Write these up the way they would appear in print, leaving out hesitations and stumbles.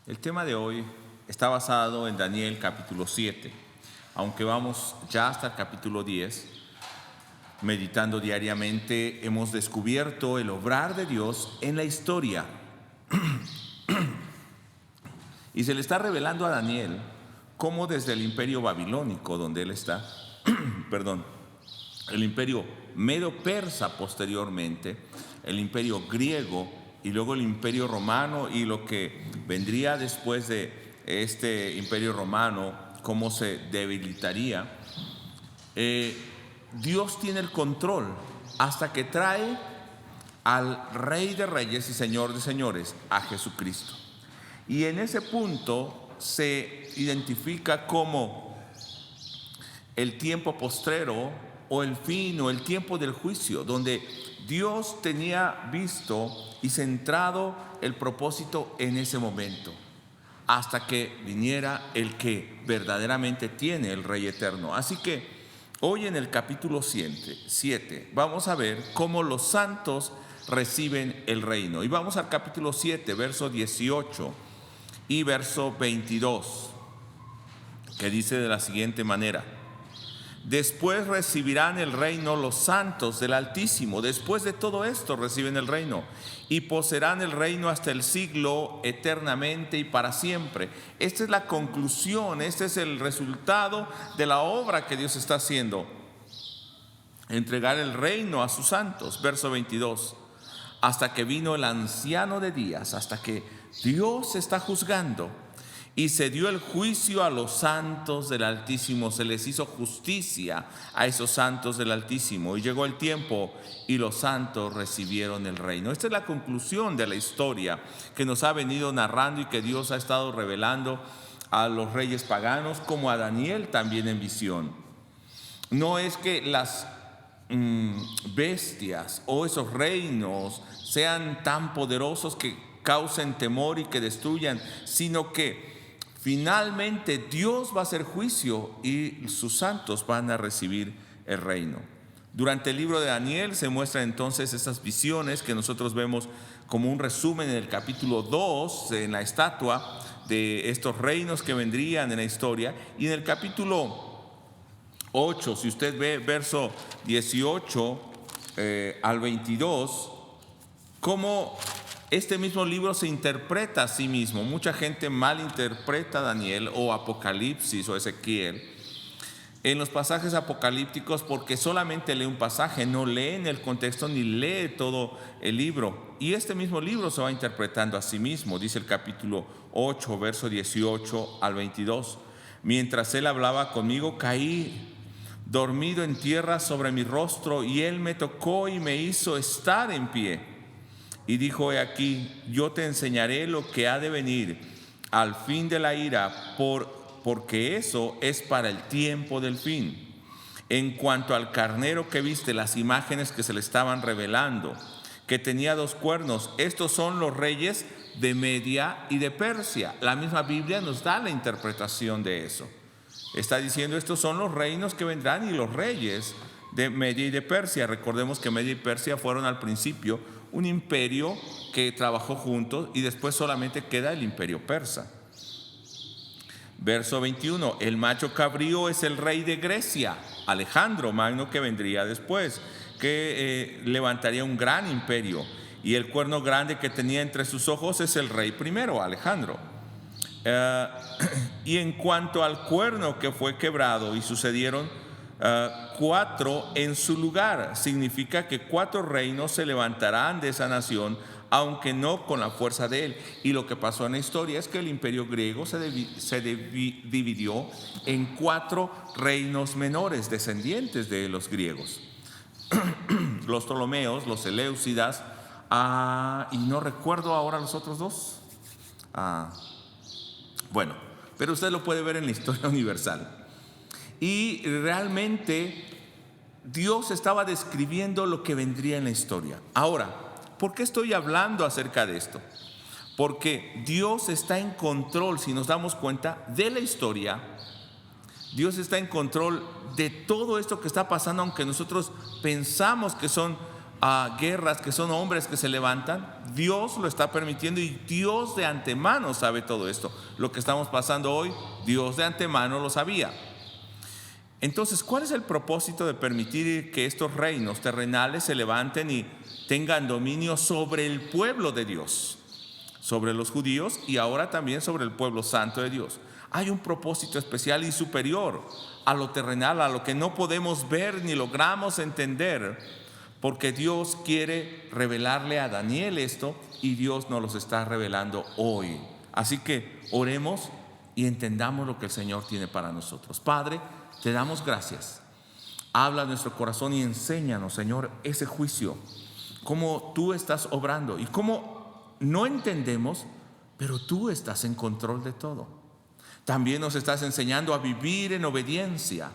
El tema de hoy está basado en Daniel capítulo 7, aunque vamos ya hasta el capítulo 10, meditando diariamente, hemos descubierto el obrar de Dios en la historia. Y se le está revelando a Daniel cómo desde el imperio babilónico, donde él está, el imperio medo-persa posteriormente, el imperio griego y luego el imperio romano y lo que vendría después de este imperio romano, cómo se debilitaría. Dios tiene el control hasta que trae al Rey de Reyes y Señor de Señores, a Jesucristo. Y en ese punto se identifica como el tiempo postrero o el fin o el tiempo del juicio, donde Dios tenía visto y centrado el propósito en ese momento, hasta que viniera el que verdaderamente tiene el Rey eterno. Así que hoy en el capítulo 7 vamos a ver cómo los santos reciben el reino. Y vamos al capítulo 7, verso 18 y verso 22, que dice de la siguiente manera: después recibirán el reino los santos del Altísimo. Después de todo esto reciben el reino y poseerán el reino hasta el siglo, eternamente y para siempre. Esta es la conclusión, este es el resultado de la obra que Dios está haciendo: entregar el reino a sus santos. Verso 22: hasta que vino el anciano de días, hasta que Dios está juzgando y se dio el juicio a los santos del Altísimo. Se les hizo justicia a esos santos del Altísimo. Y llegó el tiempo y los santos recibieron el reino. Esta es la conclusión de la historia que nos ha venido narrando y que Dios ha estado revelando a los reyes paganos, como a Daniel también en visión. No es que las bestias o esos reinos sean tan poderosos que causen temor y que destruyan, sino que finalmente Dios va a hacer juicio y sus santos van a recibir el reino. Durante el libro de Daniel se muestran entonces esas visiones que nosotros vemos como un resumen en el capítulo 2, en la estatua de estos reinos que vendrían en la historia. Y en el capítulo 8, si usted ve verso 18 al 22, cómo este mismo libro se interpreta a sí mismo. Mucha gente malinterpreta Daniel o Apocalipsis o Ezequiel en los pasajes apocalípticos porque solamente lee un pasaje, no lee en el contexto ni lee todo el libro. Y este mismo libro se va interpretando a sí mismo. Dice el capítulo 8, verso 18 al 22: mientras él hablaba conmigo, caí dormido en tierra sobre mi rostro, y él me tocó y me hizo estar en pie. Y dijo: he aquí, yo te enseñaré lo que ha de venir al fin de la ira, porque eso es para el tiempo del fin. En cuanto al carnero que viste, las imágenes que se le estaban revelando, que tenía 2 cuernos, estos son los reyes de Media y de Persia. La misma Biblia nos da la interpretación de eso. Está diciendo: estos son los reinos que vendrán y los reyes de Media y de Persia. Recordemos que Media y Persia fueron al principio un imperio que trabajó juntos, y después solamente queda el imperio persa. Verso 21: el macho cabrío es el rey de Grecia, Alejandro Magno, que vendría después, que levantaría un gran imperio. Y el cuerno grande que tenía entre sus ojos es el rey primero, Alejandro. Y en cuanto al cuerno que fue quebrado, y sucedieron 4 en su lugar, significa que 4 reinos se levantarán de esa nación, aunque no con la fuerza de él. Y lo que pasó en la historia es que el imperio griego se dividió en 4 reinos menores, descendientes de los griegos: los Ptolomeos, los Seleucidas, y no recuerdo ahora los otros 2. Bueno, pero usted lo puede ver en la historia universal. Y realmente Dios estaba describiendo lo que vendría en la historia. Ahora, ¿por qué estoy hablando acerca de esto? Porque Dios está en control, si nos damos cuenta, de la historia. Dios está en control de todo esto que está pasando, aunque nosotros pensamos que son guerras, que son hombres que se levantan. Dios lo está permitiendo y Dios de antemano sabe todo esto. Lo que estamos pasando hoy, Dios de antemano lo sabía. Entonces, ¿cuál es el propósito de permitir que estos reinos terrenales se levanten y tengan dominio sobre el pueblo de Dios? Sobre los judíos y ahora también sobre el pueblo santo de Dios. Hay un propósito especial y superior a lo terrenal, a lo que no podemos ver ni logramos entender, porque Dios quiere revelarle a Daniel esto y Dios nos los está revelando hoy. Así que oremos y entendamos lo que el Señor tiene para nosotros. Padre, te damos gracias. Habla a nuestro corazón y enséñanos, Señor, ese juicio, cómo tú estás obrando y cómo no entendemos, pero tú estás en control de todo. También nos estás enseñando a vivir en obediencia,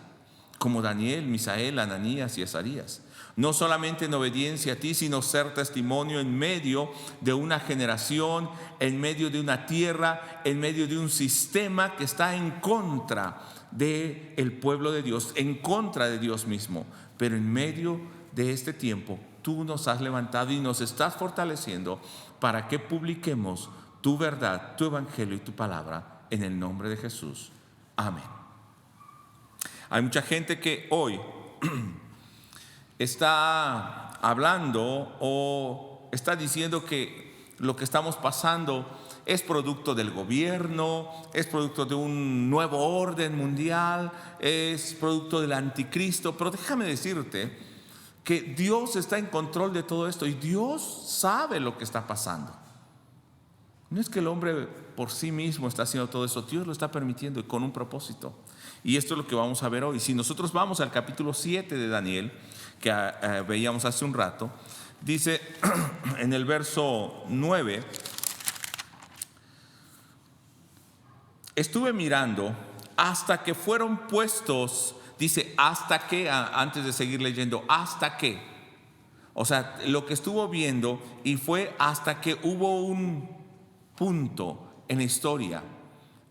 como Daniel, Misael, Ananías y Azarías. No solamente en obediencia a ti, sino ser testimonio en medio de una generación, en medio de una tierra, en medio de un sistema que está en contra del pueblo de Dios, en contra de Dios mismo. Pero en medio de este tiempo, tú nos has levantado y nos estás fortaleciendo para que publiquemos tu verdad, tu evangelio y tu palabra en el nombre de Jesús. Amén. Hay mucha gente que hoy está hablando o está diciendo que lo que estamos pasando es producto del gobierno, es producto de un nuevo orden mundial, es producto del anticristo. Pero déjame decirte que Dios está en control de todo esto y Dios sabe lo que está pasando. No es que el hombre por sí mismo está haciendo todo eso, Dios lo está permitiendo y con un propósito. Y esto es lo que vamos a ver hoy. Si nosotros vamos al capítulo 7 de Daniel, que veíamos hace un rato, dice en el verso 9: estuve mirando hasta que fueron puestos, dice hasta que, antes de seguir leyendo, hasta que, o sea, lo que estuvo viendo y fue hasta que hubo un punto en la historia,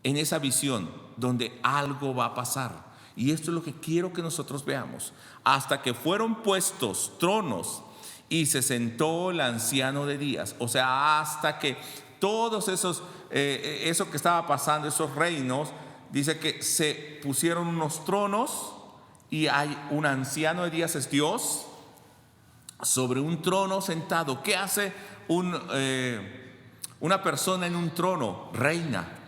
en esa visión, donde algo va a pasar. Y esto es lo que quiero que nosotros veamos. Hasta que fueron puestos tronos y se sentó el anciano de días. O sea, hasta que todos esos, eso que estaba pasando, esos reinos, dice que se pusieron unos tronos y hay un anciano de días, es Dios, sobre un trono sentado. ¿Qué hace una persona en un trono? Reina.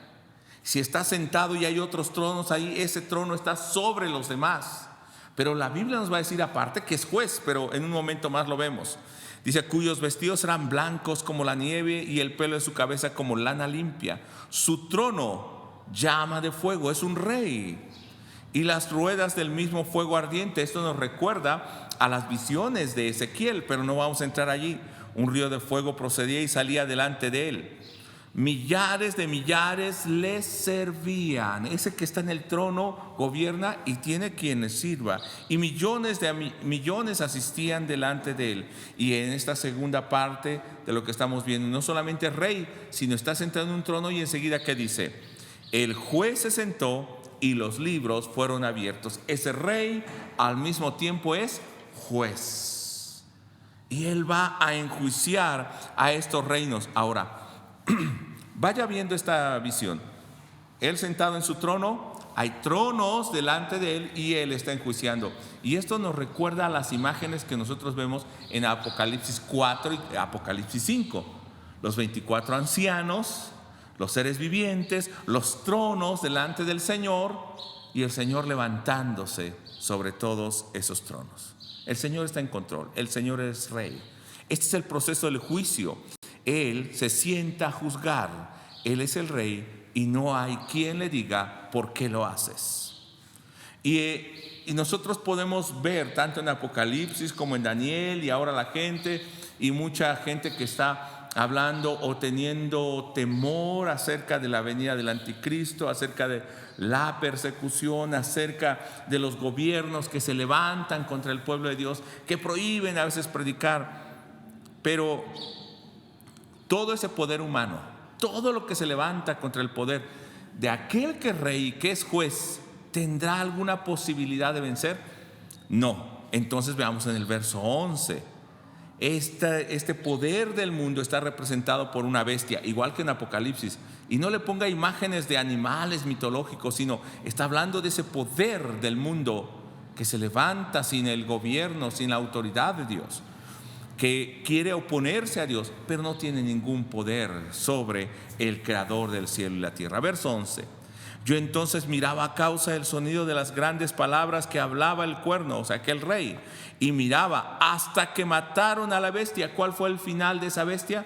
Si está sentado y hay otros tronos ahí, ese trono está sobre los demás. Pero la Biblia nos va a decir aparte que es juez, pero en un momento más lo vemos. Dice, cuyos vestidos eran blancos como la nieve y el pelo de su cabeza como lana limpia. Su trono llama de fuego, es un rey. Y las ruedas del mismo fuego ardiente. Esto nos recuerda a las visiones de Ezequiel, pero no vamos a entrar allí. Un río de fuego procedía y salía delante de él. Millares de millares les servían. Ese que está en el trono gobierna y tiene quien les sirva. Y millones de millones asistían delante de él. Y en esta segunda parte de lo que estamos viendo, no solamente rey, sino está sentado en un trono. Y enseguida, ¿qué dice? El juez se sentó y los libros fueron abiertos. Ese rey al mismo tiempo es juez. Y él va a enjuiciar a estos reinos. Ahora, vaya viendo esta visión. Él sentado en su trono, hay tronos delante de él y él está enjuiciando. Y esto nos recuerda a las imágenes que nosotros vemos en Apocalipsis 4 y Apocalipsis 5. Los 24 ancianos, los seres vivientes, los tronos delante del Señor y el Señor levantándose sobre todos esos tronos. El Señor está en control, el Señor es rey. Este es el proceso del juicio. Él se sienta a juzgar. Él es el rey y no hay quien le diga por qué lo haces. Y nosotros podemos ver tanto en Apocalipsis como en Daniel y ahora la gente y mucha gente que está hablando o teniendo temor acerca de la venida del anticristo, acerca de la persecución, acerca de los gobiernos que se levantan contra el pueblo de Dios, que prohíben a veces predicar. Pero todo ese poder humano, todo lo que se levanta contra el poder de aquel que es rey, que es juez, ¿tendrá alguna posibilidad de vencer? No. Entonces veamos en el verso 11. Este poder del mundo está representado por una bestia, igual que en Apocalipsis. Y no le ponga imágenes de animales mitológicos, sino está hablando de ese poder del mundo que se levanta sin el gobierno, sin la autoridad de Dios, que quiere oponerse a Dios, pero no tiene ningún poder sobre el creador del cielo y la tierra. Verso 11. Yo entonces miraba a causa del sonido de las grandes palabras que hablaba el cuerno, o sea, aquel rey, y miraba hasta que mataron a la bestia. ¿Cuál fue el final de esa bestia?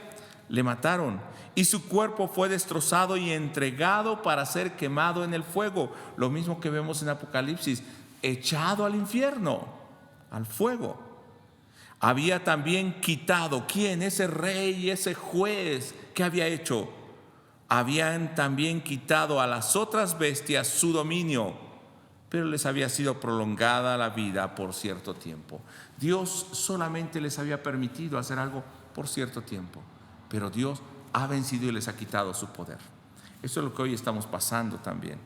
Le mataron, y su cuerpo fue destrozado y entregado para ser quemado en el fuego. Lo mismo que vemos en Apocalipsis, echado al infierno, al fuego. Había también quitado, ¿quién? Ese rey, ese juez, ¿qué había hecho? Habían también quitado a las otras bestias su dominio, pero les había sido prolongada la vida por cierto tiempo. Dios solamente les había permitido hacer algo por cierto tiempo, pero Dios ha vencido y les ha quitado su poder. Eso es lo que hoy estamos pasando también.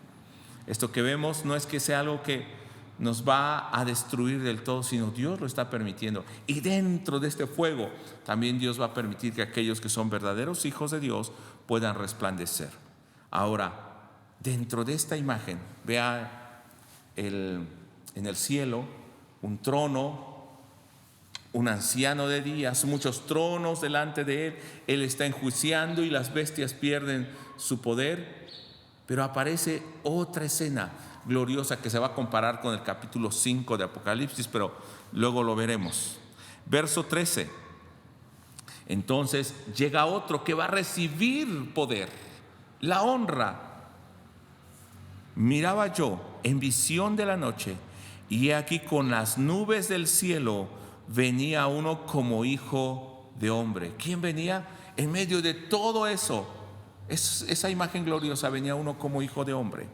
Esto que vemos no es que sea algo que nos va a destruir del todo, sino Dios lo está permitiendo. Y dentro de este fuego también Dios va a permitir que aquellos que son verdaderos hijos de Dios puedan resplandecer. Ahora, dentro de esta imagen, vea en el cielo un trono, un anciano de días, muchos tronos delante de él. Él está enjuiciando y las bestias pierden su poder. Pero aparece otra escena gloriosa que se va a comparar con el capítulo 5 de Apocalipsis, pero luego lo veremos. Verso 13. Entonces llega otro que va a recibir poder, la honra. Miraba yo en visión de la noche, y he aquí con las nubes del cielo venía uno como hijo de hombre. ¿Quién venía? En medio de todo eso, esa imagen gloriosa, venía uno como hijo de hombre,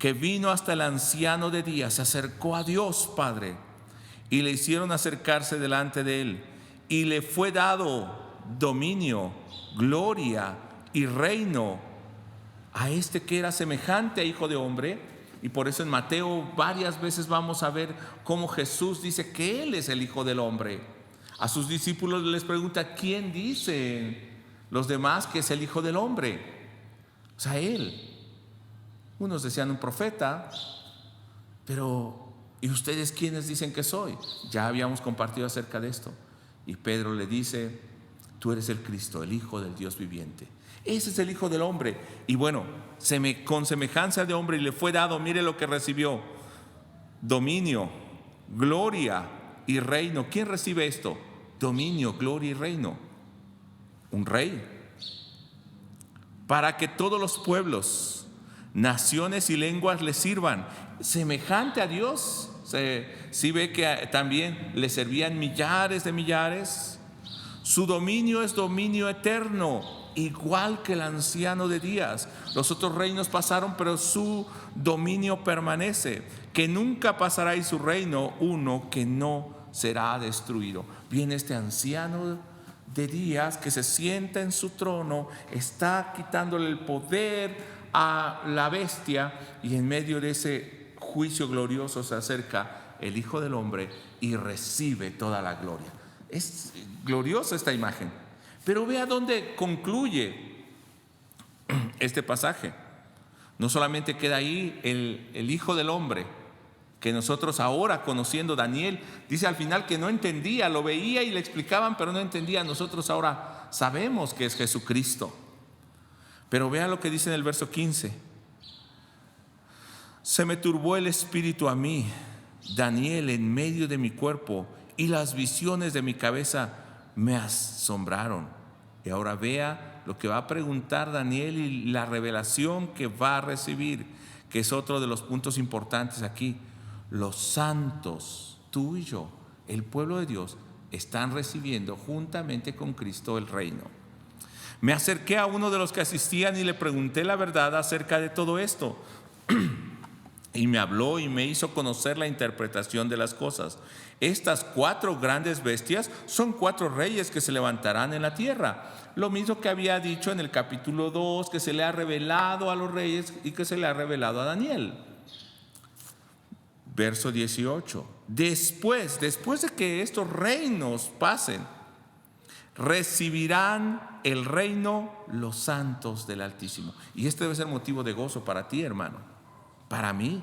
que vino hasta el anciano de días, se acercó a Dios Padre, y le hicieron acercarse delante de él, y le fue dado dominio, gloria y reino a este que era semejante a hijo de hombre. Y por eso en Mateo varias veces vamos a ver cómo Jesús dice que Él es el Hijo del Hombre. A sus discípulos les pregunta: ¿quién dicen los demás que es el Hijo del Hombre? O sea, Él. Unos decían un profeta, pero ¿y ustedes quiénes dicen que soy? Ya habíamos compartido acerca de esto. Y Pedro le dice: tú eres el Cristo, el Hijo del Dios viviente. Ese es el Hijo del Hombre. Y bueno, con semejanza de hombre, y le fue dado, mire lo que recibió: dominio, gloria y reino. ¿Quién recibe esto? Dominio, gloria y reino. Un rey. Para que todos los pueblos, naciones y lenguas le sirvan. Semejante a Dios. Si ve que también le servían millares de millares. Su dominio es dominio eterno, igual que el anciano de días. Los otros reinos pasaron, pero su dominio permanece, que nunca pasará, y su reino uno que no será destruido. Viene este anciano de días que se sienta en su trono, está quitándole el poder a la bestia, y en medio de ese juicio glorioso se acerca el Hijo del Hombre y recibe toda la gloria. Es gloriosa esta imagen. Pero vea dónde concluye este pasaje. No solamente queda ahí el Hijo del Hombre, que nosotros ahora, conociendo Daniel, dice al final que no entendía, lo veía y le explicaban, pero no entendía. Nosotros ahora sabemos que es Jesucristo. Pero vea lo que dice en el verso 15: se me turbó el espíritu a mí, Daniel, en medio de mi cuerpo, y las visiones de mi cabeza me asombraron. Y ahora vea lo que va a preguntar Daniel y la revelación que va a recibir, que es otro de los puntos importantes aquí. Los santos, tú y yo, el pueblo de Dios, están recibiendo juntamente con Cristo el reino. Me acerqué a uno de los que asistían y le pregunté la verdad acerca de todo esto. Y me habló y me hizo conocer la interpretación de las cosas. Estas 4 grandes bestias son 4 reyes que se levantarán en la tierra. Lo mismo que había dicho en el capítulo 2, que se le ha revelado a los reyes y que se le ha revelado a Daniel. Verso 18. Después de que estos reinos pasen, recibirán el reino los santos del Altísimo. Y este debe ser motivo de gozo para ti, hermano, para mí.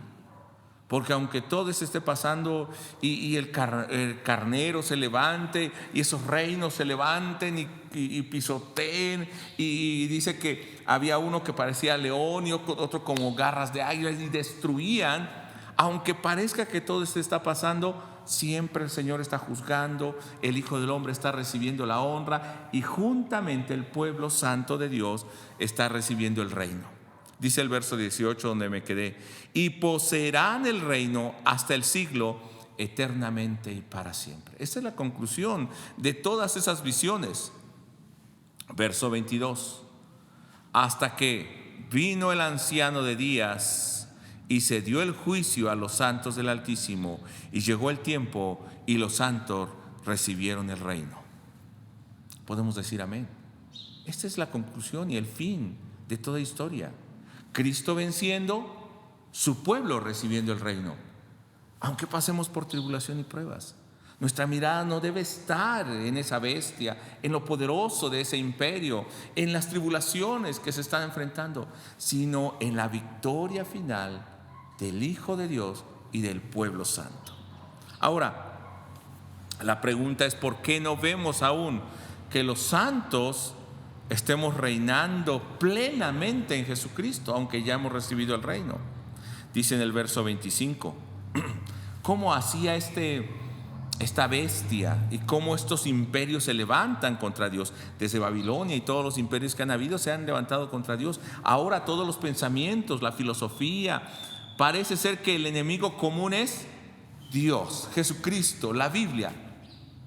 Porque aunque todo se esté pasando y el carnero se levante y esos reinos se levanten y pisoteen, y dice que había uno que parecía león y otro como garras de águila y destruían, aunque parezca que todo se está pasando, siempre el Señor está juzgando, el Hijo del Hombre está recibiendo la honra y juntamente el pueblo santo de Dios está recibiendo el reino. Dice el verso 18 donde me quedé: y poseerán el reino hasta el siglo, eternamente y para siempre. Esa es la conclusión de todas esas visiones. Verso 22: hasta que vino el anciano de días y se dio el juicio a los santos del Altísimo, y llegó el tiempo y los santos recibieron el reino. Podemos decir amén. Esta es la conclusión y el fin de toda historia. Cristo venciendo, su pueblo recibiendo el reino. Aunque pasemos por tribulación y pruebas, nuestra mirada no debe estar en esa bestia, en lo poderoso de ese imperio, en las tribulaciones que se están enfrentando, sino en la victoria final del Hijo de Dios y del pueblo santo. Ahora, la pregunta es: ¿por qué no vemos aún que los santos estemos reinando plenamente en Jesucristo, aunque ya hemos recibido el reino? Dice en el verso 25: ¿cómo hacía esta bestia y cómo estos imperios se levantan contra Dios? Desde Babilonia y todos los imperios que han habido se han levantado contra Dios. Ahora todos los pensamientos, la filosofía, parece ser que el enemigo común es Dios, Jesucristo, la Biblia.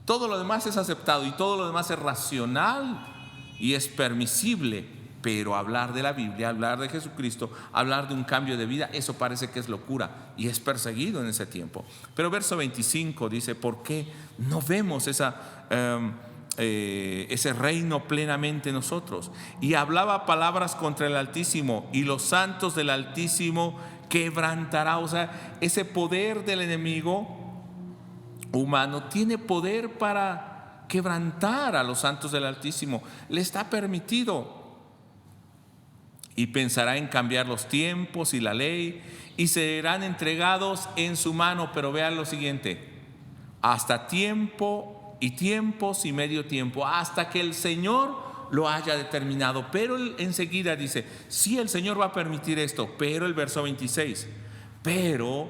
Todo lo demás es aceptado y todo lo demás es racional y es permisible, pero hablar de la Biblia, hablar de Jesucristo, hablar de un cambio de vida, eso parece que es locura y es perseguido en ese tiempo. Pero verso 25 dice: ¿por qué no vemos ese reino plenamente en nosotros? Y hablaba palabras contra el Altísimo, y los santos del Altísimo quebrantará. O sea, ese poder del enemigo humano tiene poder para quebrantar a los santos del Altísimo. Le está permitido. Y pensará en cambiar los tiempos y la ley, y serán entregados en su mano. Pero vean lo siguiente: hasta tiempo y tiempos y medio tiempo, hasta que el Señor lo haya determinado. Pero enseguida dice: sí, el Señor va a permitir esto. Pero el verso 26, pero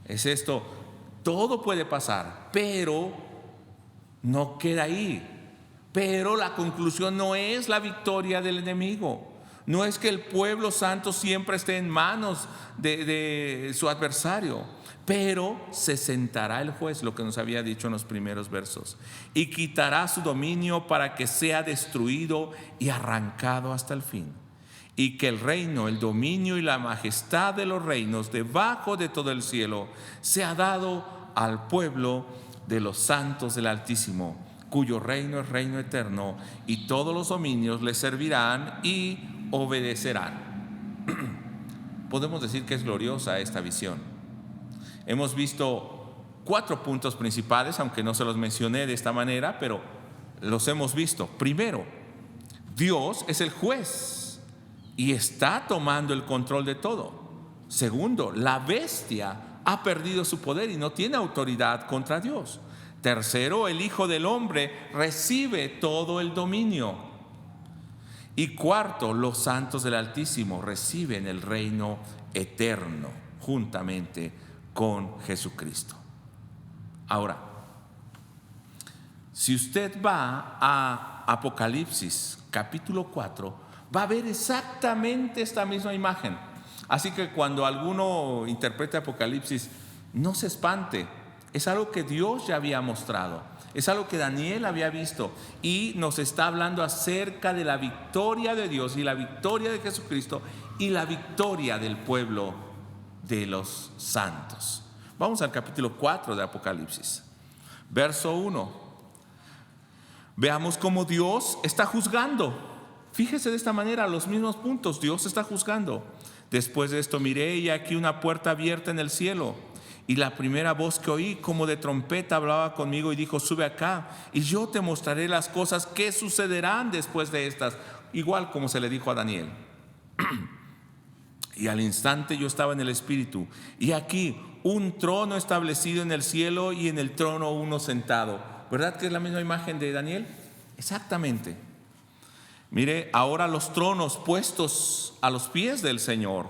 es esto: todo puede pasar, pero no queda ahí. Pero la conclusión no es la victoria del enemigo. No es que el pueblo santo siempre esté en manos de su adversario. Pero se sentará el juez, lo que nos había dicho en los primeros versos, y quitará su dominio para que sea destruido y arrancado hasta el fin. Y que el reino, el dominio y la majestad de los reinos debajo de todo el cielo sea dado al pueblo de los santos del Altísimo, cuyo reino es reino eterno, y todos los dominios le servirán y obedecerán. Podemos decir que es gloriosa esta visión. Hemos visto 4 puntos principales, aunque no se los mencioné de esta manera, pero los hemos visto. Primero, Dios es el juez y está tomando el control de todo. Segundo, la bestia ha perdido su poder y no tiene autoridad contra Dios. Tercero, el Hijo del Hombre recibe todo el dominio. Y cuarto, los santos del Altísimo reciben el reino eterno juntamente con Jesucristo. Ahora, si usted va a Apocalipsis capítulo 4, va a ver exactamente esta misma imagen. Así que cuando alguno interprete Apocalipsis, no se espante. Es algo que Dios ya había mostrado, es algo que Daniel había visto, y nos está hablando acerca de la victoria de Dios y la victoria de Jesucristo y la victoria del pueblo de los santos. Vamos al capítulo 4 de Apocalipsis, verso 1. Veamos cómo Dios está juzgando. Fíjese de esta manera los mismos puntos. Dios está juzgando. Después de esto miré, y aquí una puerta abierta en el cielo, Y la primera voz que oí como de trompeta hablaba conmigo y dijo: sube acá y yo te mostraré las cosas que sucederán después de estas. Igual como se le dijo a Daniel. Y al instante yo estaba en el Espíritu, y aquí un trono establecido en el cielo y en el trono uno sentado. ¿Verdad que es la misma imagen de Daniel? Exactamente. Mire, ahora los tronos puestos a los pies del Señor.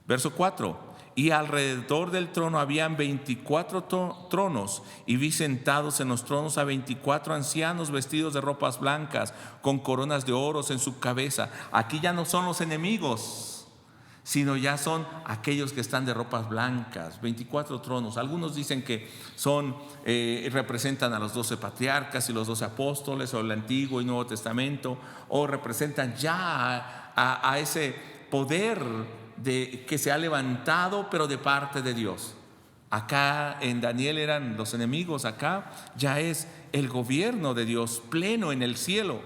Verso 4. Y alrededor del trono habían 24 tronos, y vi sentados en los tronos a 24 ancianos vestidos de ropas blancas, con coronas de oros en su cabeza. Aquí ya no son los enemigos, sino ya son aquellos que están de ropas blancas. 24 tronos. Algunos dicen que son representan a los 12 patriarcas y los 12 apóstoles, o el Antiguo y Nuevo Testamento, o representan ya a ese poder que se ha levantado, pero de parte de Dios. Acá en Daniel eran los enemigos, acá ya es el gobierno de Dios pleno en el cielo.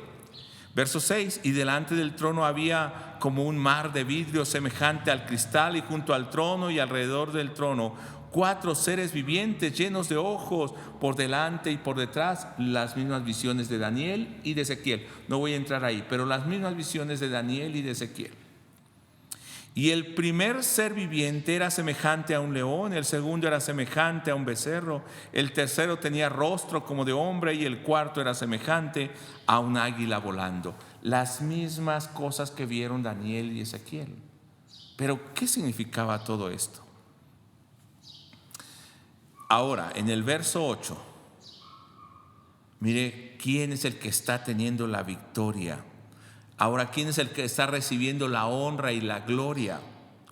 Verso 6. Y delante del trono había como un mar de vidrio semejante al cristal, y junto al trono y alrededor del trono 4 seres vivientes llenos de ojos por delante y por detrás. Las mismas visiones de Daniel y de Ezequiel. No voy a entrar ahí, pero las mismas visiones de Daniel y de Ezequiel. Y el primer ser viviente era semejante a un león, el segundo era semejante a un becerro, el tercero tenía rostro como de hombre, y el cuarto era semejante a un águila volando. Las mismas cosas que vieron Daniel y Ezequiel. Pero ¿qué significaba todo esto? Ahora, en el verso 8, mire quién es el que está teniendo la victoria. Ahora, ¿quién es el que está recibiendo la honra y la gloria?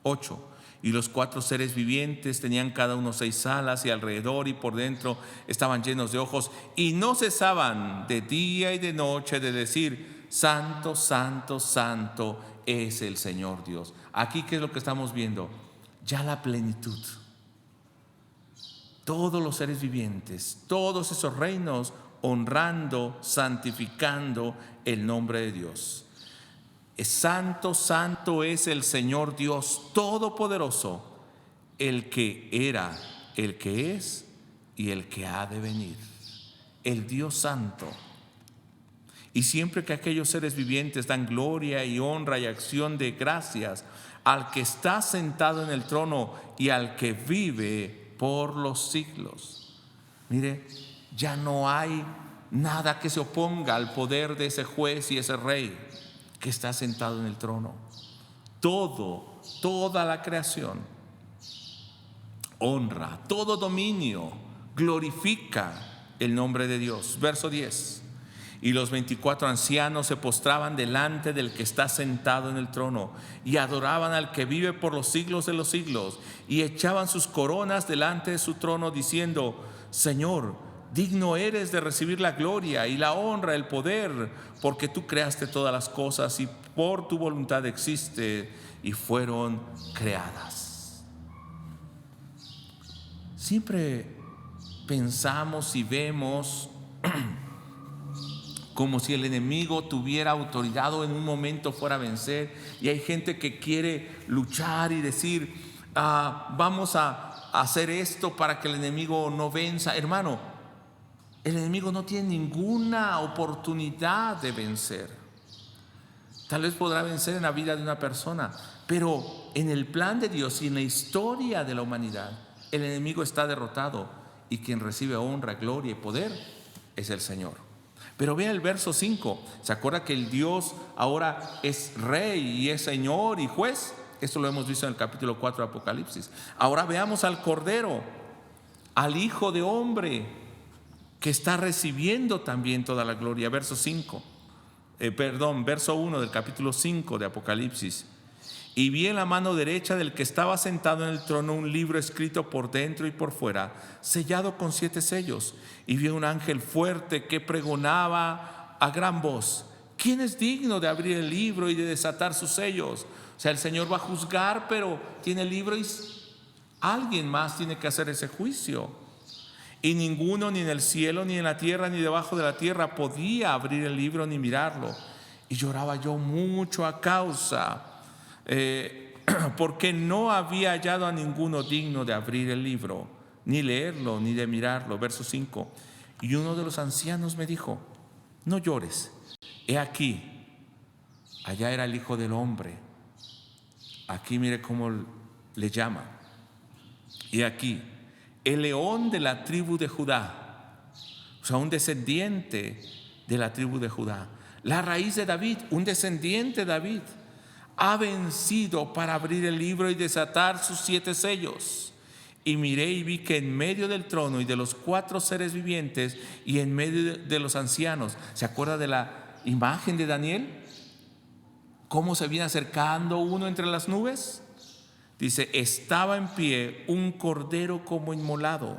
8. Y los 4 seres vivientes tenían cada uno 6 alas, y alrededor y por dentro estaban llenos de ojos, y no cesaban de día y de noche de decir: santo, santo, santo es el Señor Dios. Aquí, ¿qué es lo que estamos viendo? Ya la plenitud. Todos los seres vivientes, todos esos reinos, honrando, santificando el nombre de Dios. Santo, santo es el Señor Dios Todopoderoso, el que era, el que es y el que ha de venir. El Dios Santo. Y siempre que aquellos seres vivientes dan gloria y honra y acción de gracias al que está sentado en el trono y al que vive por los siglos. Mire, ya no hay nada que se oponga al poder de ese juez y ese rey que está sentado en el trono. Toda la creación honra, todo dominio glorifica el nombre de Dios. Verso 10. Y los 24 ancianos se postraban delante del que está sentado en el trono, y adoraban al que vive por los siglos de los siglos, y echaban sus coronas delante de su trono, diciendo: Señor, digno eres de recibir la gloria y la honra, el poder, porque tú creaste todas las cosas, y por tu voluntad existe y fueron creadas. Siempre pensamos y vemos como si el enemigo tuviera autoridad o en un momento fuera a vencer. Y hay gente que quiere luchar y decir: vamos a hacer esto para que el enemigo no venza. Hermano, el enemigo no tiene ninguna oportunidad de vencer. Tal vez podrá vencer en la vida de una persona, pero en el plan de Dios y en la historia de la humanidad, el enemigo está derrotado, y quien recibe honra, gloria y poder es el Señor. Pero vea el verso 5. ¿Se acuerda que el Dios ahora es rey y es Señor y juez? Esto lo hemos visto en el capítulo 4 de Apocalipsis. Ahora veamos al Cordero, al Hijo de Hombre, que está recibiendo también toda la gloria. Verso 1 del capítulo 5 de Apocalipsis. Y vi en la mano derecha del que estaba sentado en el trono un libro escrito por dentro y por fuera, sellado con 7 sellos. Y vi un ángel fuerte que pregonaba a gran voz: ¿quién es digno de abrir el libro y de desatar sus sellos? O sea, el Señor va a juzgar, pero tiene el libro y alguien más tiene que hacer ese juicio. Y ninguno, ni en el cielo, ni en la tierra, ni debajo de la tierra, podía abrir el libro ni mirarlo. Y lloraba yo mucho a causa porque no había hallado a ninguno digno de abrir el libro, ni leerlo, ni de mirarlo. Verso 5. Y uno de los ancianos me dijo: no llores, he aquí, allá era el Hijo del Hombre. Aquí mire cómo le llama. Y aquí, el león de la tribu de Judá, o sea, un descendiente de la tribu de Judá, la raíz de David, un descendiente de David, ha vencido para abrir el libro y desatar sus 7 sellos. Y miré y vi que en medio del trono y de los 4 seres vivientes y en medio de los ancianos, ¿se acuerda de la imagen de Daniel? ¿Cómo se viene acercando uno entre las nubes? Dice: estaba en pie un cordero como inmolado,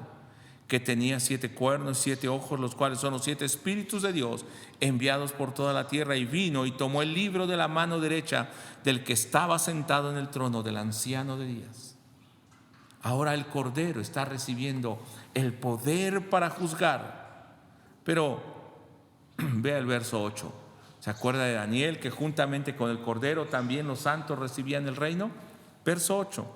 que tenía 7 cuernos y 7 ojos, los cuales son los 7 espíritus de Dios enviados por toda la tierra. Y vino y tomó el libro de la mano derecha del que estaba sentado en el trono, del anciano de días. Ahora el cordero está recibiendo el poder para juzgar. Pero vea el verso 8. ¿Se acuerda de Daniel, que juntamente con el cordero también los santos recibían el reino? Verso 8.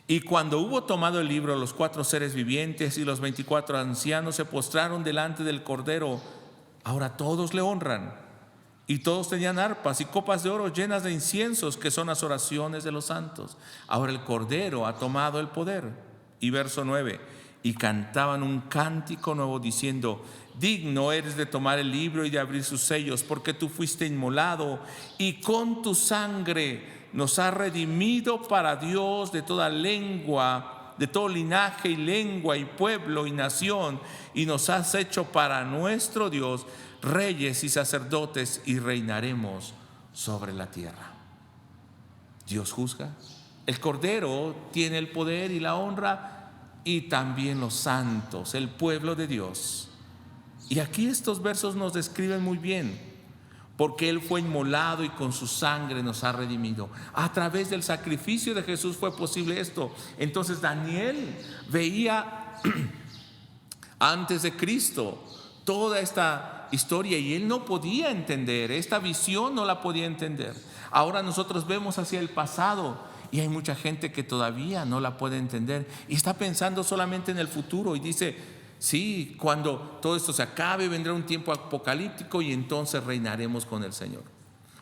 Y cuando hubo tomado el libro, los 4 seres vivientes y los 24 ancianos se postraron delante del cordero. Ahora todos le honran. Y todos tenían arpas y copas de oro llenas de inciensos, que son las oraciones de los santos. Ahora el cordero ha tomado el poder. Y verso 9. Y cantaban un cántico nuevo diciendo: digno eres de tomar el libro y de abrir sus sellos, porque tú fuiste inmolado y con tu sangre nos has redimido para Dios de toda lengua, de todo linaje y lengua y pueblo y nación, y nos has hecho para nuestro Dios reyes y sacerdotes, y reinaremos sobre la tierra. Dios juzga. El cordero tiene el poder y la honra, y también los santos, el pueblo de Dios. Y aquí estos versos nos describen muy bien, porque Él fue inmolado y con su sangre nos ha redimido. A través del sacrificio de Jesús fue posible esto. Entonces Daniel veía antes de Cristo toda esta historia y él no podía entender, esta visión no la podía entender. Ahora nosotros vemos hacia el pasado y hay mucha gente que todavía no la puede entender y está pensando solamente en el futuro y dice: sí, cuando todo esto se acabe vendrá un tiempo apocalíptico y entonces reinaremos con el Señor.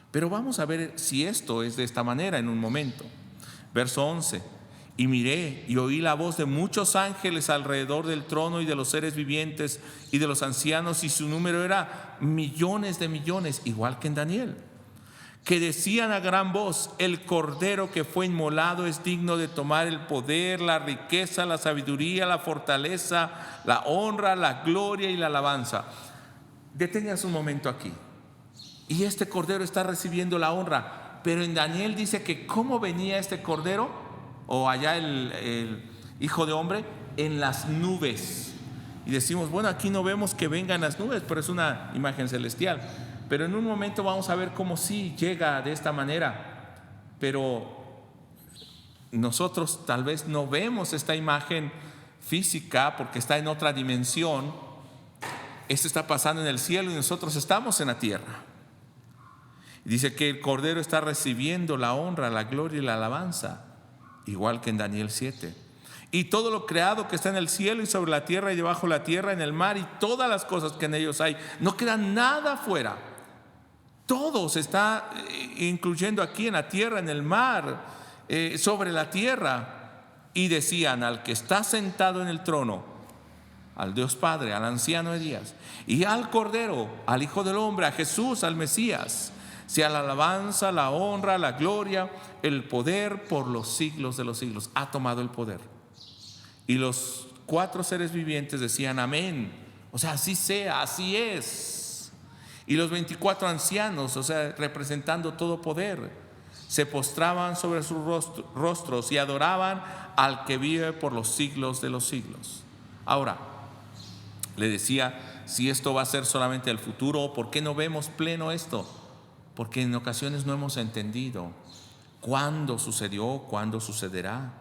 Pero vamos a ver si esto es de esta manera en un momento. Verso 11. Y miré y oí la voz de muchos ángeles alrededor del trono y de los seres vivientes y de los ancianos, y su número era millones de millones, igual que en Daniel, que decían a gran voz: el cordero que fue inmolado es digno de tomar el poder, la riqueza, la sabiduría, la fortaleza, la honra, la gloria y la alabanza. Deténgase un momento aquí. Y este cordero está recibiendo la honra, pero en Daniel dice que cómo venía este cordero, o allá el Hijo de Hombre, en las nubes. Y decimos: bueno, aquí no vemos que venga en las nubes, pero es una imagen celestial. Pero en un momento vamos a ver cómo sí llega de esta manera. Pero nosotros tal vez no vemos esta imagen física porque está en otra dimensión. Esto está pasando en el cielo y nosotros estamos en la tierra. Dice que el cordero está recibiendo la honra, la gloria y la alabanza, igual que en Daniel 7. Y todo lo creado que está en el cielo y sobre la tierra y debajo de la tierra, en el mar y todas las cosas que en ellos hay, no queda nada fuera. Todo se está incluyendo aquí en la tierra, en el mar, sobre la tierra. Y decían: al que está sentado en el trono, al Dios Padre, al anciano de días, y al Cordero, al Hijo del Hombre, a Jesús, al Mesías, sea la alabanza, la honra, la gloria, el poder por los siglos de los siglos. Ha tomado el poder. Y los 4 seres vivientes decían: amén. O sea, así sea, así es. Y los 24 ancianos, o sea, representando todo poder, se postraban sobre sus rostros y adoraban al que vive por los siglos de los siglos. Ahora, le decía, si esto va a ser solamente el futuro, ¿por qué no vemos pleno esto? Porque en ocasiones no hemos entendido cuándo sucedió, cuándo sucederá,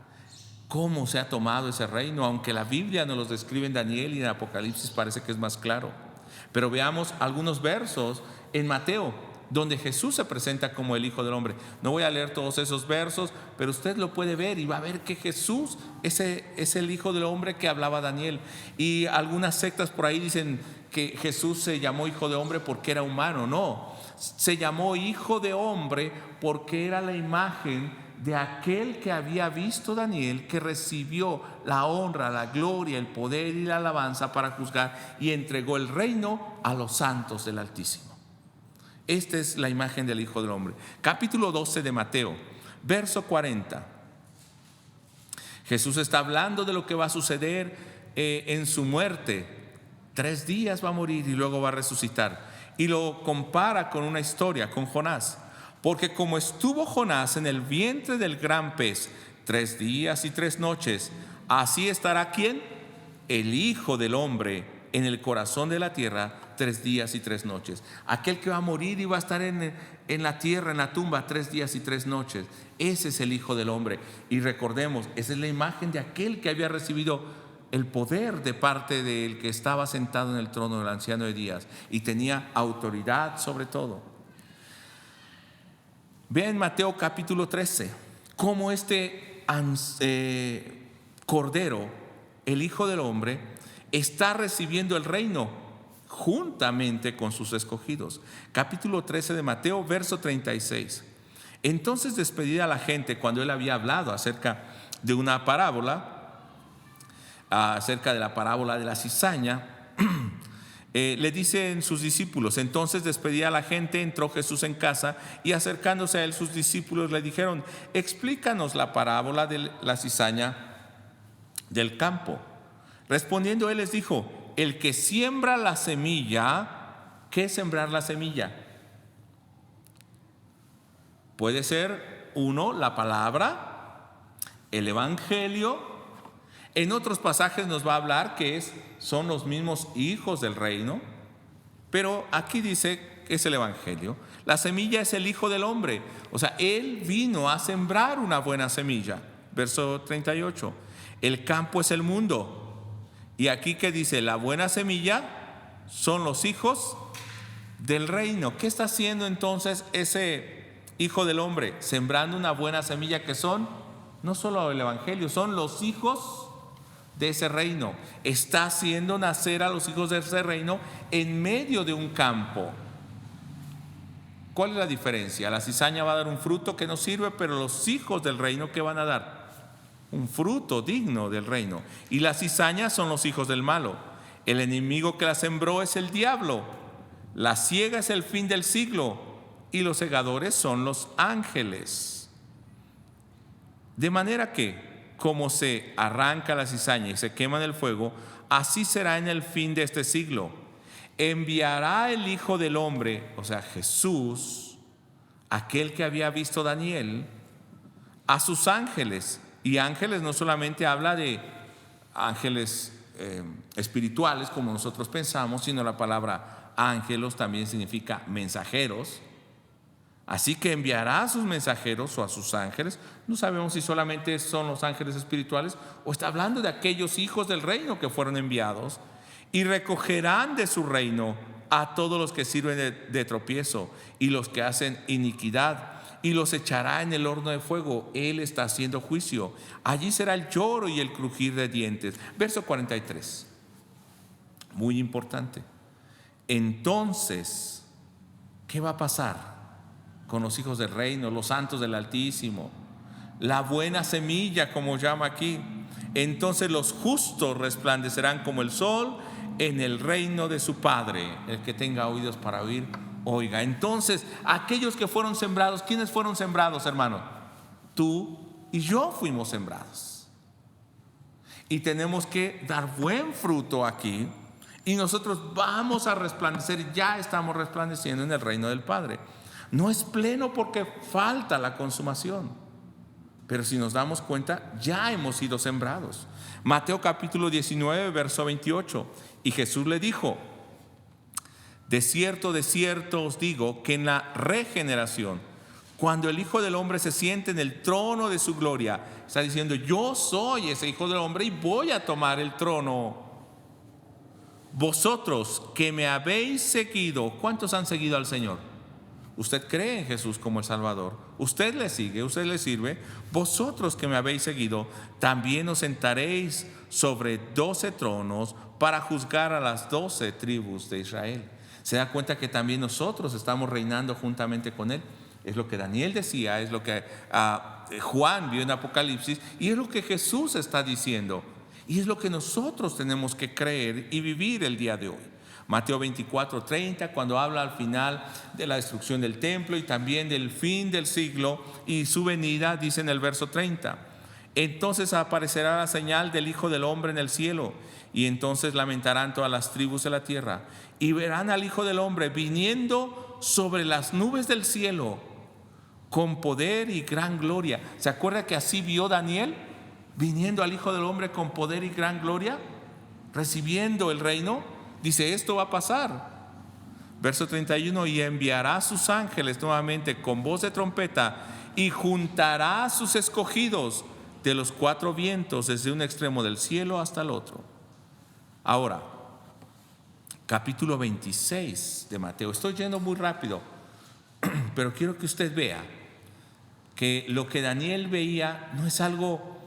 cómo se ha tomado ese reino, aunque la Biblia nos los describe en Daniel y en Apocalipsis, parece que es más claro. Pero veamos algunos versos en Mateo. donde Jesús se presenta como el Hijo del Hombre. No voy a leer todos esos versos, pero usted lo puede ver y va a ver que Jesús es el Hijo del Hombre que hablaba Daniel. Y algunas sectas por ahí dicen que Jesús se llamó Hijo de Hombre porque era humano. No, se llamó Hijo de Hombre porque era la imagen de aquel que había visto Daniel, que recibió la honra, la gloria, el poder y la alabanza para juzgar y entregó el reino a los santos del Altísimo. Esta es la imagen del Hijo del Hombre. Capítulo 12 de Mateo, verso 40. Jesús está hablando de lo que va a suceder en su muerte. 3 días va a morir y luego va a resucitar. Y lo compara con una historia, con Jonás. Porque como estuvo Jonás en el vientre del gran pez 3 días y 3 noches, así estará ¿quién? El Hijo del Hombre en el corazón de la tierra 3 días y 3 noches. Aquel que va a morir y va a estar en la tierra, en la tumba 3 días y 3 noches. Ese es el Hijo del Hombre. Y recordemos, esa es la imagen de aquel que había recibido el poder de parte del que estaba sentado en el trono del anciano de días y tenía autoridad sobre todo. Vean en Mateo capítulo 13 cómo este Cordero, el Hijo del Hombre, está recibiendo el reino juntamente con sus escogidos. Capítulo 13 de Mateo, verso 36. Entonces, despedida la gente, cuando él había hablado acerca de una parábola, acerca de la parábola de la cizaña, le dicen sus discípulos. Entonces, despedida la gente, entró Jesús en casa y acercándose a él sus discípulos le dijeron: explícanos la parábola de la cizaña del campo. Respondiendo él les dijo: el que siembra la semilla. ¿Qué es sembrar la semilla? Puede ser la palabra, el evangelio. En otros pasajes nos va a hablar que son los mismos hijos del reino, pero aquí dice que es el evangelio. La semilla es el Hijo del Hombre, o sea, él vino a sembrar una buena semilla. Verso 38. El campo es el mundo. Y aquí que dice, la buena semilla son los hijos del reino. ¿Qué está haciendo entonces ese Hijo del Hombre? Sembrando una buena semilla que son no solo el evangelio, son los hijos de ese reino. Está haciendo nacer a los hijos de ese reino en medio de un campo. ¿Cuál es la diferencia? La cizaña va a dar un fruto que no sirve, pero los hijos del reino, ¿qué van a dar? Un fruto digno del reino. Y la cizaña son los hijos del malo. El enemigo que la sembró es el diablo. La siega es el fin del siglo y los segadores son los ángeles. De manera que como se arranca la cizaña y se quema en el fuego, así será en el fin de este siglo. Enviará el Hijo del Hombre, o sea Jesús, aquel que había visto Daniel, a sus ángeles. Y ángeles no solamente habla de ángeles espirituales como nosotros pensamos, sino la palabra ángelos también significa mensajeros. Así que enviará a sus mensajeros o a sus ángeles. No sabemos si solamente son los ángeles espirituales o está hablando de aquellos hijos del reino que fueron enviados, y recogerán de su reino a todos los que sirven de tropiezo y los que hacen iniquidad, y los echará en el horno de fuego. Él está haciendo juicio. Allí será el lloro y el crujir de dientes. Verso 43. Muy importante. Entonces, ¿qué va a pasar con los hijos del reino, los santos del Altísimo? La buena semilla, como llama aquí. Entonces los justos resplandecerán como el sol en el reino de su Padre. El que tenga oídos para oír, oiga. Entonces, aquellos que fueron sembrados, ¿quiénes fueron sembrados, hermano? Tú y yo fuimos sembrados. Y tenemos que dar buen fruto aquí. Y nosotros vamos a resplandecer, ya estamos resplandeciendo en el reino del Padre. No es pleno porque falta la consumación, pero si nos damos cuenta, ya hemos sido sembrados. Mateo capítulo 19, verso 28. Y Jesús le dijo: de cierto os digo que en la regeneración, cuando el Hijo del Hombre se siente en el trono de su gloria, está diciendo: yo soy ese Hijo del Hombre y voy a tomar el trono. Vosotros que me habéis seguido, ¿cuántos han seguido al Señor? usted cree en Jesús como el Salvador, usted le sigue, usted le sirve, vosotros que me habéis seguido, también os sentaréis sobre 12 tronos para juzgar a las 12 tribus de Israel. Se da cuenta que también nosotros estamos reinando juntamente con Él. Es lo que Daniel decía, es lo que Juan vio en Apocalipsis, y es lo que Jesús está diciendo, y es lo que nosotros tenemos que creer y vivir el día de hoy. Mateo 24:30, cuando habla al final de la destrucción del templo y también del fin del siglo y su venida, dice en el verso 30: entonces aparecerá la señal del Hijo del Hombre en el cielo, y entonces lamentarán todas las tribus de la tierra, y verán al Hijo del Hombre viniendo sobre las nubes del cielo con poder y gran gloria. ¿Se acuerda que así vio Daniel? Viniendo al Hijo del Hombre con poder y gran gloria, recibiendo el reino. Dice, esto va a pasar. Verso 31: y enviará a sus ángeles nuevamente con voz de trompeta, y juntará a sus escogidos de los 4 vientos, desde un extremo del cielo hasta el otro. Ahora, capítulo 26 de Mateo. Estoy yendo muy rápido, pero quiero que usted vea que lo que Daniel veía no es algo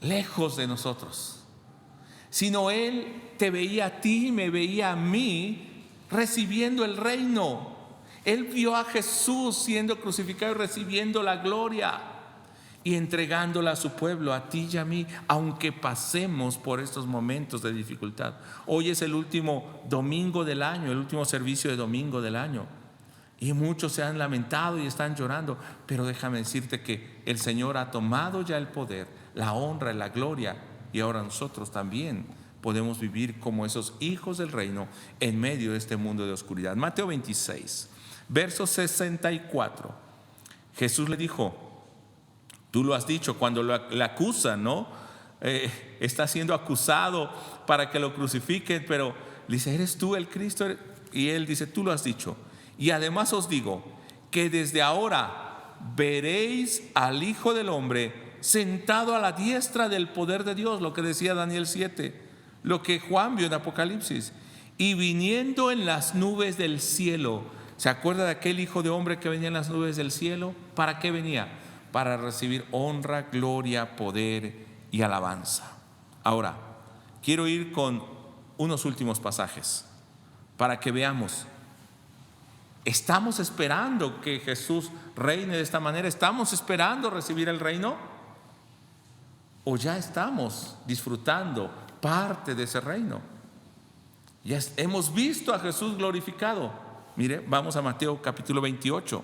lejos de nosotros, sino él te veía a ti, me veía a mí recibiendo el reino. Él vio a Jesús siendo crucificado y recibiendo la gloria y entregándola a su pueblo, a ti y a mí, aunque pasemos por estos momentos de dificultad. Hoy es el último domingo del año, el último servicio de domingo del año, y muchos se han lamentado y están llorando, pero déjame decirte que el Señor ha tomado ya el poder, la honra y la gloria, y ahora nosotros también podemos vivir como esos hijos del reino en medio de este mundo de oscuridad. Mateo 26, verso 64. Jesús le dijo, tú lo has dicho, cuando le acusan, ¿no? Está siendo acusado para que lo crucifiquen, pero le dice, ¿eres tú el Cristo? Y él dice, tú lo has dicho. Y además os digo que desde ahora veréis al Hijo del Hombre sentado a la diestra del poder de Dios, lo que decía Daniel 7, lo que Juan vio en Apocalipsis, y viniendo en las nubes del cielo. ¿Se acuerda de aquel Hijo de Hombre que venía en las nubes del cielo? ¿Para qué venía? Para recibir honra, gloria, poder y alabanza. Ahora, quiero ir con unos últimos pasajes para que veamos. ¿Estamos esperando que Jesús reine de esta manera? ¿Estamos esperando recibir el reino? ¿O ya estamos disfrutando parte de ese reino? Ya hemos visto a Jesús glorificado. Mire, vamos a Mateo capítulo 28.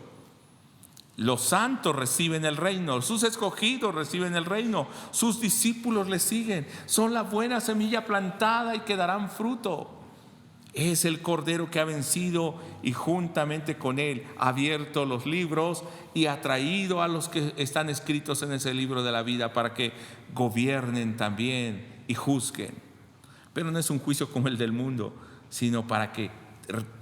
Los santos reciben el reino, sus escogidos reciben el reino, sus discípulos le siguen. Son la buena semilla plantada y que darán fruto. Es el Cordero que ha vencido y juntamente con él ha abierto los libros y ha traído a los que están escritos en ese libro de la vida para que gobiernen también y juzguen. Pero no es un juicio como el del mundo, sino para que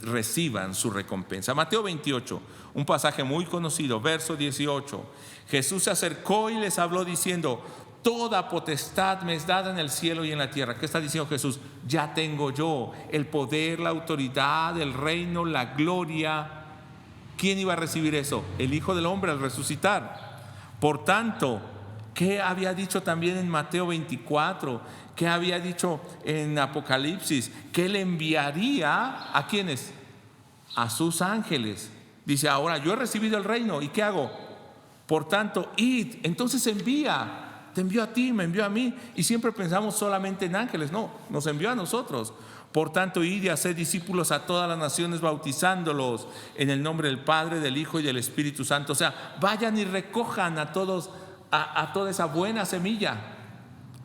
reciban su recompensa. Mateo 28, un pasaje muy conocido, verso 18. Jesús se acercó y les habló diciendo, toda potestad me es dada en el cielo y en la tierra. ¿Qué está diciendo Jesús? Ya tengo yo el poder, la autoridad, el reino, la gloria. ¿Quién iba a recibir eso? El Hijo del Hombre al resucitar. Por tanto, ¿qué había dicho también en Mateo 24? ¿Qué había dicho en Apocalipsis? Que él enviaría ¿a quiénes? A sus ángeles. Dice, ahora yo he recibido el reino, ¿y qué hago? Por tanto, id. Entonces envía. Te envió a ti, me envió a mí. Y siempre pensamos solamente en ángeles. No, nos envió a nosotros. Por tanto, id y haced discípulos a todas las naciones, bautizándolos en el nombre del Padre, del Hijo y del Espíritu Santo. O sea, vayan y recojan a todos, a toda esa buena semilla,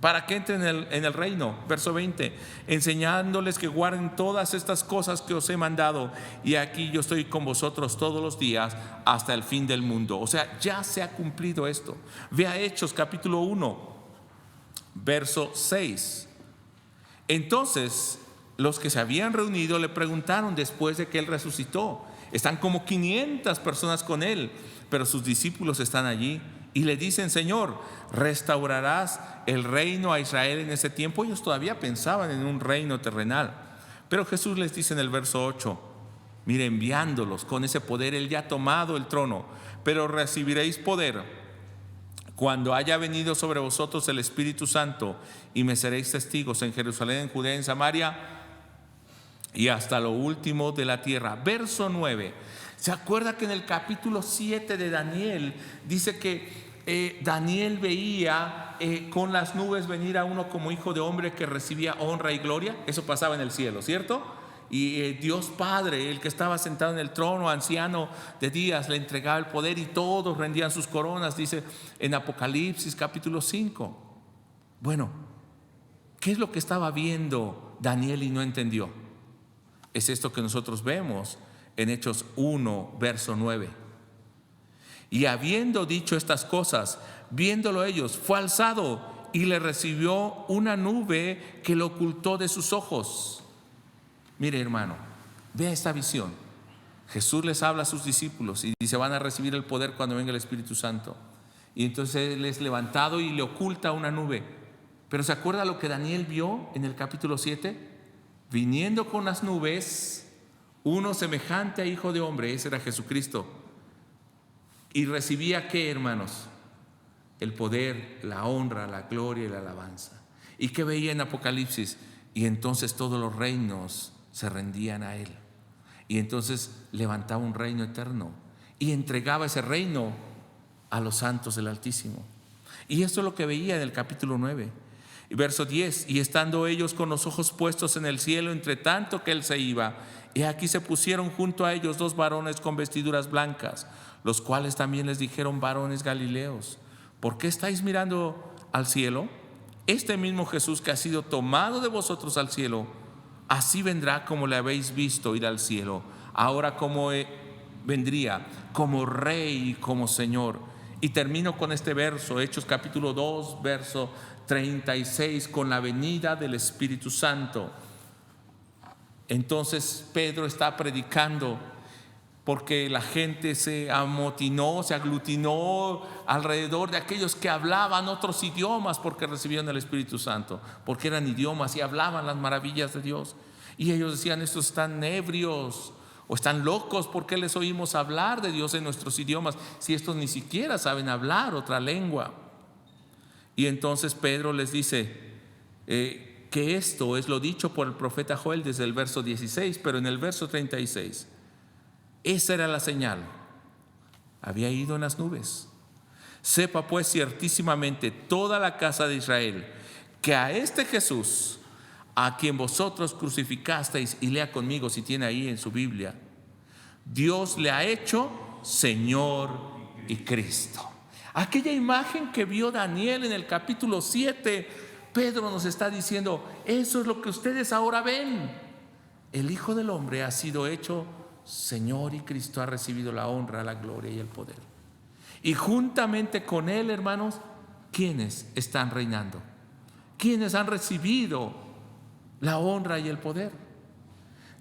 para que entren en el reino. Verso 20, enseñándoles que guarden todas estas cosas que os he mandado, y aquí yo estoy con vosotros todos los días hasta el fin del mundo. O sea, ya se ha cumplido esto. Vea Hechos capítulo 1, verso 6. Entonces los que se habían reunido le preguntaron después de que él resucitó. Están como 500 personas con él, pero sus discípulos están allí. Y le dicen, Señor, ¿restaurarás el reino a Israel en ese tiempo? Ellos todavía pensaban en un reino terrenal. Pero Jesús les dice en el verso 8, Mire, enviándolos con ese poder. Él ya ha tomado el trono. Pero recibiréis poder cuando haya venido sobre vosotros el Espíritu Santo, y me seréis testigos en Jerusalén, en Judea, en Samaria y hasta lo último de la tierra. Verso 9. ¿Se acuerda que en el capítulo 7 de Daniel dice que Daniel veía con las nubes venir a uno como hijo de hombre que recibía honra y gloria? Eso pasaba en el cielo, ¿cierto? Y Dios Padre, el que estaba sentado en el trono, anciano de días, le entregaba el poder y todos rendían sus coronas, dice en Apocalipsis capítulo 5. Bueno, ¿qué es lo que estaba viendo Daniel y no entendió? Es esto que nosotros vemos en Hechos 1, verso 9. Y habiendo dicho estas cosas, viéndolo ellos, fue alzado y le recibió una nube que lo ocultó de sus ojos. Mire, hermano, vea esta visión. Jesús les habla a sus discípulos y dice: van a recibir el poder cuando venga el Espíritu Santo. Y entonces Él es levantado y le oculta una nube. Pero ¿se acuerda lo que Daniel vio en el capítulo 7? Viniendo con las nubes, uno semejante a hijo de hombre, ese era Jesucristo. Y recibía, ¿qué, hermanos? El poder, la honra, la gloria y la alabanza. ¿Y qué veía en Apocalipsis? Y entonces todos los reinos se rendían a Él. Y entonces levantaba un reino eterno y entregaba ese reino a los santos del Altísimo. Y esto es lo que veía en el capítulo 9. Y verso 10: y estando ellos con los ojos puestos en el cielo, entre tanto que Él se iba, y aquí se pusieron junto a ellos dos varones con vestiduras blancas, los cuales también les dijeron: varones Galileos, ¿por qué estáis mirando al cielo? Este mismo Jesús que ha sido tomado de vosotros al cielo, así vendrá como le habéis visto ir al cielo. Ahora como vendría como Rey y como Señor. Y termino con este verso, Hechos capítulo 2, verso 36, con la venida del Espíritu Santo. Entonces Pedro está predicando porque la gente se amotinó, se aglutinó alrededor de aquellos que hablaban otros idiomas porque recibieron el Espíritu Santo, porque eran idiomas y hablaban las maravillas de Dios. Y ellos decían: estos están ebrios o están locos, ¿por qué les oímos hablar de Dios en nuestros idiomas si estos ni siquiera saben hablar otra lengua? Y entonces Pedro les dice que esto es lo dicho por el profeta Joel desde el verso 16, pero en el verso 36, esa era la señal: había ido en las nubes. Sepa pues ciertísimamente toda la casa de Israel que a este Jesús, a quien vosotros crucificasteis, y lea conmigo si tiene ahí en su Biblia, Dios le ha hecho Señor y Cristo. Aquella imagen que vio Daniel en el capítulo 7, Pedro nos está diciendo: eso es lo que ustedes ahora ven. El Hijo del Hombre ha sido hecho Señor y Cristo ha recibido la honra, la gloria y el poder. Y juntamente con Él, hermanos, ¿quiénes están reinando? ¿Quiénes han recibido la honra y el poder?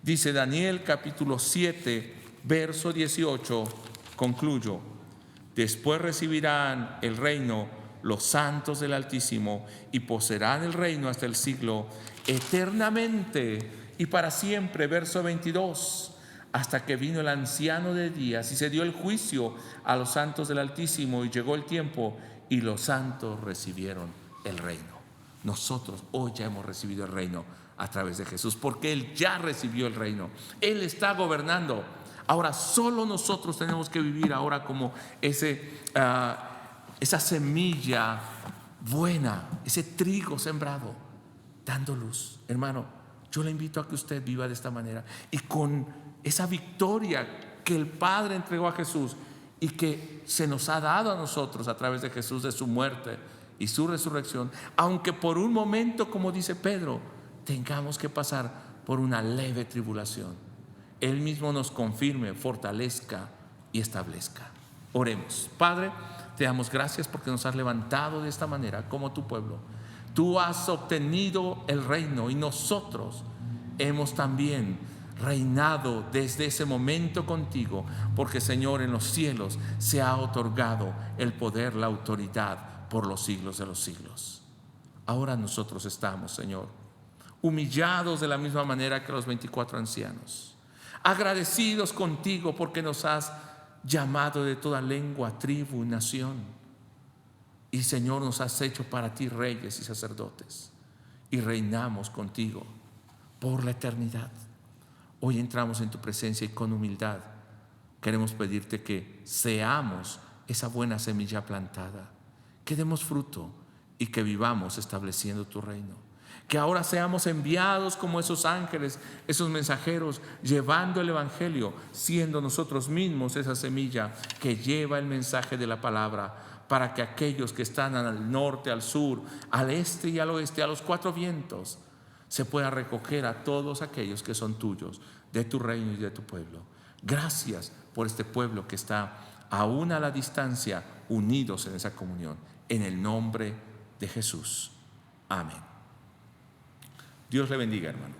Dice Daniel capítulo 7, verso 18, concluyo: después recibirán el reino los santos del Altísimo y poseerán el reino hasta el siglo, eternamente y para siempre. Verso 22: hasta que vino el anciano de días y se dio el juicio a los santos del Altísimo, y llegó el tiempo y los santos recibieron el reino. Nosotros hoy ya hemos recibido el reino a través de Jesús, porque Él ya recibió el reino. Él está gobernando. Ahora solo nosotros tenemos que vivir ahora como esa semilla buena, ese trigo sembrado, dando luz. Hermano, yo le invito a que usted viva de esta manera y con esa victoria que el Padre entregó a Jesús y que se nos ha dado a nosotros a través de Jesús, de su muerte y su resurrección, aunque por un momento, como dice Pedro, tengamos que pasar por una leve tribulación, Él mismo nos confirme, fortalezca y establezca. Oremos. Padre, te damos gracias porque nos has levantado de esta manera como tu pueblo. Tú has obtenido el reino y nosotros hemos también reinado desde ese momento contigo, porque Señor, en los cielos se ha otorgado el poder, la autoridad por los siglos de los siglos. Ahora nosotros estamos, Señor, humillados de la misma manera que los 24 ancianos, agradecidos contigo porque nos has llamado de toda lengua, tribu y nación. Y Señor, nos has hecho para ti reyes y sacerdotes, y reinamos contigo por la eternidad. Hoy entramos en tu presencia y con humildad queremos pedirte que seamos esa buena semilla plantada, que demos fruto y que vivamos estableciendo tu reino. Que ahora seamos enviados como esos ángeles, esos mensajeros, llevando el evangelio, siendo nosotros mismos esa semilla que lleva el mensaje de la palabra, para que aquellos que están al norte, al sur, al este y al oeste, a los cuatro vientos, se pueda recoger a todos aquellos que son tuyos, de tu reino y de tu pueblo. Gracias por este pueblo que está aún a la distancia, unidos en esa comunión, en el nombre de Jesús. Amén. Dios le bendiga, hermano.